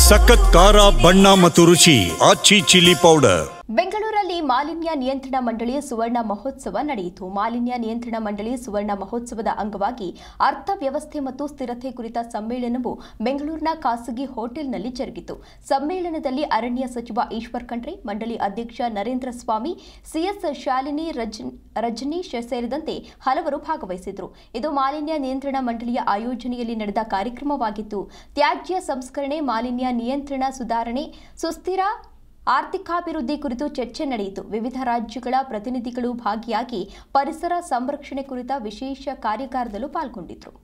ಸಖತ್ ಖಾರ ಬಣ್ಣ ಮತ್ತು ರುಚಿ ಆಚಿ ಚಿಲ್ಲಿ ಪೌಡರ್. ಬೆಂಗಳೂರಲ್ಲಿ ಮಾಲಿನ್ಯ ನಿಯಂತ್ರಣ ಮಂಡಳಿ ಸುವರ್ಣ ಮಹೋತ್ಸವ ನಡೆಯಿತು. ಮಾಲಿನ್ಯ ನಿಯಂತ್ರಣ ಮಂಡಳಿ ಸುವರ್ಣ ಮಹೋತ್ಸವದ ಅಂಗವಾಗಿ ಅರ್ಥವ್ಯವಸ್ಥೆ ಮತ್ತು ಸ್ಥಿರತೆ ಕುರಿತ ಸಮ್ಮೇಳನವು ಬೆಂಗಳೂರಿನ ಖಾಸಗಿ ಹೋಟೆಲ್ನಲ್ಲಿ ಜರುಗಿತು. ಸಮ್ಮೇಳನದಲ್ಲಿ ಅರಣ್ಯ ಸಚಿವ ಈಶ್ವರ್ ಖಂಡ್ರೆ, ಮಂಡಳಿ ಅಧ್ಯಕ್ಷ ನರೇಂದ್ರ ಸ್ವಾಮಿ, ಸಿಎಸ್ ಶಾಲಿನಿ, ರಜನೀಶ್ ಸೇರಿದಂತೆ ಹಲವರು ಭಾಗವಹಿಸಿದರು. ಇದು ಮಾಲಿನ್ಯ ನಿಯಂತ್ರಣ ಮಂಡಳಿಯ ಆಯೋಜನೆಯಲ್ಲಿ ನಡೆದ ಕಾರ್ಯಕ್ರಮವಾಗಿತ್ತು. ತ್ಯಾಜ್ಯ ಸಂಸ್ಕರಣೆ, ಮಾಲಿನ್ಯ ನಿಯಂತ್ರಣ, ಸುಧಾರಣೆ, ಸುಸ್ಥಿರ ಆರ್ಥಿಕಾಭಿವೃದ್ಧಿ ಕುರಿತು ಚರ್ಚೆ ನಡೆಯಿತು. ವಿವಿಧ ರಾಜ್ಯಗಳ ಪ್ರತಿನಿಧಿಗಳು ಭಾಗಿಯಾಗಿ ಪರಿಸರ ಸಂರಕ್ಷಣೆ ಕುರಿತ ವಿಶೇಷ ಕಾರ್ಯಾಗಾರದಲ್ಲೂ ಪಾಲ್ಗೊಂಡಿದ್ದರು.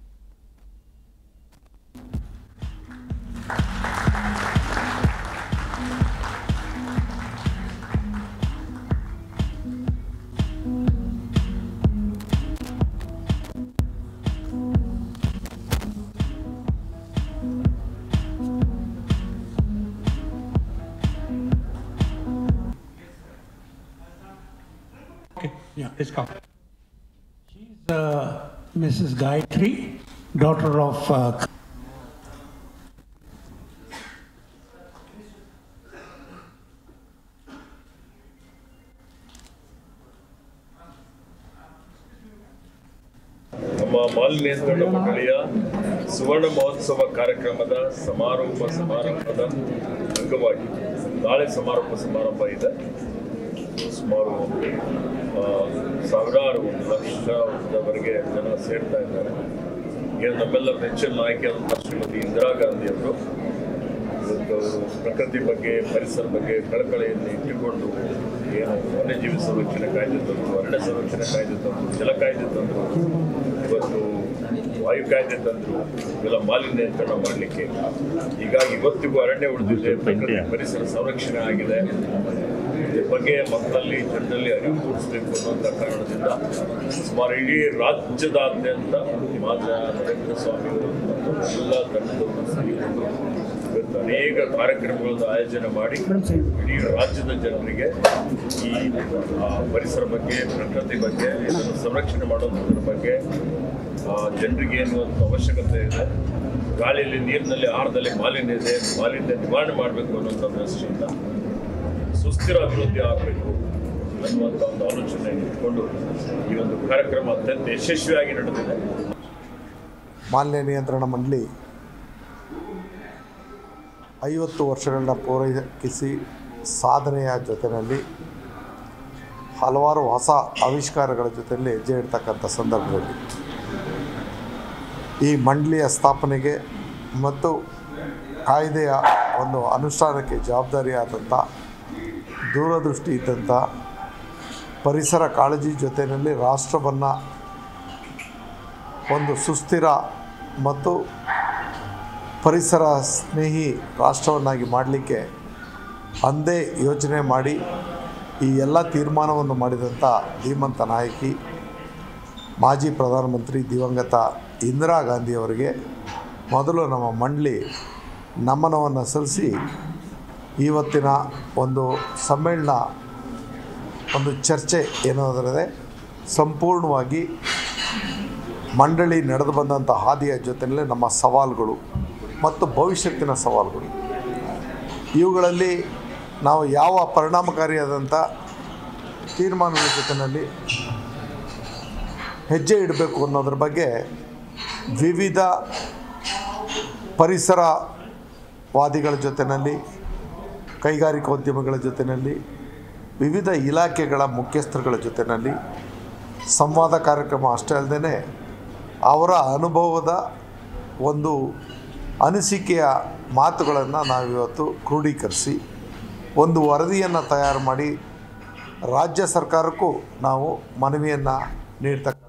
Yeah, let's come. She's Mrs. Gayatri, daughter of ನಮ್ಮ ಮಾಲಿನ್ಯ ನಿಯಂತ್ರಣ ಮಂಡಳಿಯ ಸುವರ್ಣ ಮಹೋತ್ಸವ ಕಾರ್ಯಕ್ರಮದ ಸಮಾರಂಭದ ಅಂಗವಾಗಿ ನಾಳೆ ಸಮಾರಂಭ ಇದೆ. ಸುಮಾರು ಸಾವಿರಾರು ಲಕ್ಷದವರೆಗೆ ಜನ ಸೇರ್ತಾ ಇದ್ದಾರೆ. ಈಗ ನಮ್ಮೆಲ್ಲರ ನೆಚ್ಚಿನ ನಾಯಕಿಯಾದಂಥ ಶ್ರೀಮತಿ ಇಂದಿರಾ ಗಾಂಧಿ ಅವರು ಪ್ರಕೃತಿ ಬಗ್ಗೆ, ಪರಿಸರ ಬಗ್ಗೆ ಕಳಕಳಿಯನ್ನು ಇಟ್ಟುಕೊಂಡು ಏನು ವನ್ಯಜೀವಿ ಸಂರಕ್ಷಣೆ ಕಾಯ್ದೆ ತಂದರು, ಅರಣ್ಯ ಸಂರಕ್ಷಣೆ ಕಾಯ್ದೆ ತಂದರು, ಜಲ ಕಾಯ್ದೆ ತಂದರು, ಇವತ್ತು ವಾಯು ಕಾಯ್ದೆ ತಂದರು, ಇವೆಲ್ಲ ಮಾಲಿನ್ಯ ನಿಯಂತ್ರಣ ಮಾಡಲಿಕ್ಕೆ. ಹೀಗಾಗಿ ಇವತ್ತಿಗೂ ಅರಣ್ಯ ಉಳಿದಿದೆ, ಪ್ರಕೃತಿ ಪರಿಸರ ಸಂರಕ್ಷಣೆ ಆಗಿದೆ. ಇದ್ರ ಬಗ್ಗೆ ಮಕ್ಕಳಲ್ಲಿ, ಜನರಲ್ಲಿ ಅರಿವು ಮೂಡಿಸಬೇಕು ಅನ್ನುವಂಥ ಕಾರಣದಿಂದ ಸುಮಾರು ಇಡೀ ರಾಜ್ಯದಾದ್ಯಂತ ಮಾನ್ಯ ನರೇಂದ್ರ ಸ್ವಾಮಿಗಳು ಮತ್ತು ಎಲ್ಲ ತಂಡದವರು ಸೇರಿಕೊಂಡು ಇವತ್ತು ಅನೇಕ ಕಾರ್ಯಕ್ರಮಗಳನ್ನು ಆಯೋಜನೆ ಮಾಡಿ ಇಡೀ ರಾಜ್ಯದ ಜನರಿಗೆ ಈ ಪರಿಸರ ಬಗ್ಗೆ, ಪ್ರಕೃತಿ ಬಗ್ಗೆ, ಇದನ್ನು ಸಂರಕ್ಷಣೆ ಮಾಡೋದ್ರ ಬಗ್ಗೆ ಜನರಿಗೆ ಏನು ಅವಶ್ಯಕತೆ ಇದೆ, ಗಾಳಿಯಲ್ಲಿ, ನೀರಿನಲ್ಲಿ, ಆಹಾರದಲ್ಲಿ ಮಾಲಿನ್ಯ ಇದೆ, ಮಾಲಿನ್ಯ ನಿವಾರಣೆ ಮಾಡಬೇಕು ಅನ್ನುವಂಥ ದೃಷ್ಟಿಯಿಂದ ಸುಸ್ಥಿರ ಅಭಿವೃದ್ಧಿ ಆಗಬೇಕು ಅನ್ನುವಂಥ ಒಂದು ಆಲೋಚನೆ ಇಟ್ಕೊಂಡು ಈ ಒಂದು ಕಾರ್ಯಕ್ರಮ ಅತ್ಯಂತ ಯಶಸ್ವಿಯಾಗಿ ನಡೆದಿದೆ. ಮಾಲಿನ್ಯ ನಿಯಂತ್ರಣ ಮಂಡಳಿ 50 ವರ್ಷಗಳನ್ನ ಪೂರೈಸಿ ಸಾಧನೆಯ ಜೊತೆಯಲ್ಲಿ ಹಲವಾರು ಹೊಸ ಆವಿಷ್ಕಾರಗಳ ಜೊತೆಯಲ್ಲಿ ಹೆಜ್ಜೆ ಇಡ್ತಕ್ಕಂಥ ಸಂದರ್ಭದಲ್ಲಿ ಈ ಮಂಡಳಿಯ ಸ್ಥಾಪನೆಗೆ ಮತ್ತು ಕಾಯ್ದೆಯ ಒಂದು ಅನುಷ್ಠಾನಕ್ಕೆ ಜವಾಬ್ದಾರಿಯಾದಂಥ ದೂರದೃಷ್ಟಿ ಇದ್ದಂಥ, ಪರಿಸರ ಕಾಳಜಿ ಜೊತೆಯಲ್ಲಿ ರಾಷ್ಟ್ರವನ್ನು ಒಂದು ಸುಸ್ಥಿರ ಮತ್ತು ಪರಿಸರ ಸ್ನೇಹಿ ರಾಷ್ಟ್ರವನ್ನಾಗಿ ಮಾಡಲಿಕ್ಕೆ ಅಂದೇ ಯೋಚನೆ ಮಾಡಿ ಈ ಎಲ್ಲ ತೀರ್ಮಾನವನ್ನು ಮಾಡಿದಂಥ ಧೀಮಂತ ನಾಯಕಿ, ಮಾಜಿ ಪ್ರಧಾನಮಂತ್ರಿ ದಿವಂಗತ ಇಂದಿರಾ ಗಾಂಧಿಯವರಿಗೆ ಮೊದಲು ನಮ್ಮ ಮಂಡಳಿ ನಮನವನ್ನು ಸಲ್ಲಿಸಿ ಇವತ್ತಿನ ಒಂದು ಸಮ್ಮೇಳನ, ಒಂದು ಚರ್ಚೆ ಏನಾದರೆ ಸಂಪೂರ್ಣವಾಗಿ ಮಂಡಳಿ ನಡೆದು ಬಂದಂಥ ಹಾದಿಯ ಜೊತೆಯಲ್ಲೇ ನಮ್ಮ ಸವಾಲುಗಳು ಮತ್ತು ಭವಿಷ್ಯತ್ತಿನ ಸವಾಲುಗಳು, ಇವುಗಳಲ್ಲಿ ನಾವು ಯಾವ ಪರಿಣಾಮಕಾರಿಯಾದಂಥ ತೀರ್ಮಾನಗಳ ಜೊತೆಯಲ್ಲಿ ಹೆಜ್ಜೆ ಇಡಬೇಕು ಅನ್ನೋದ್ರ ಬಗ್ಗೆ ವಿವಿಧ ಪರಿಸರವಾದಿಗಳ ಜೊತೆಯಲ್ಲಿ, ಕೈಗಾರಿಕೋದ್ಯಮಿಗಳ ಜೊತೆಯಲ್ಲಿ, ವಿವಿಧ ಇಲಾಖೆಗಳ ಮುಖ್ಯಸ್ಥರುಗಳ ಜೊತೆಯಲ್ಲಿ ಸಂವಾದ ಕಾರ್ಯಕ್ರಮ ಅಷ್ಟೇ ಅಲ್ಲದೆ ಅವರ ಅನುಭವದ ಒಂದು ಅನಿಸಿಕೆಯ ಮಾತುಗಳನ್ನು ನಾವಿವತ್ತು ಕ್ರೋಢೀಕರಿಸಿ ಒಂದು ವರದಿಯನ್ನು ತಯಾರು ಮಾಡಿ ರಾಜ್ಯ ಸರ್ಕಾರಕ್ಕೂ ನಾವು ಮನವಿಯನ್ನು ನೀಡ್ತಕ್ಕಂಥ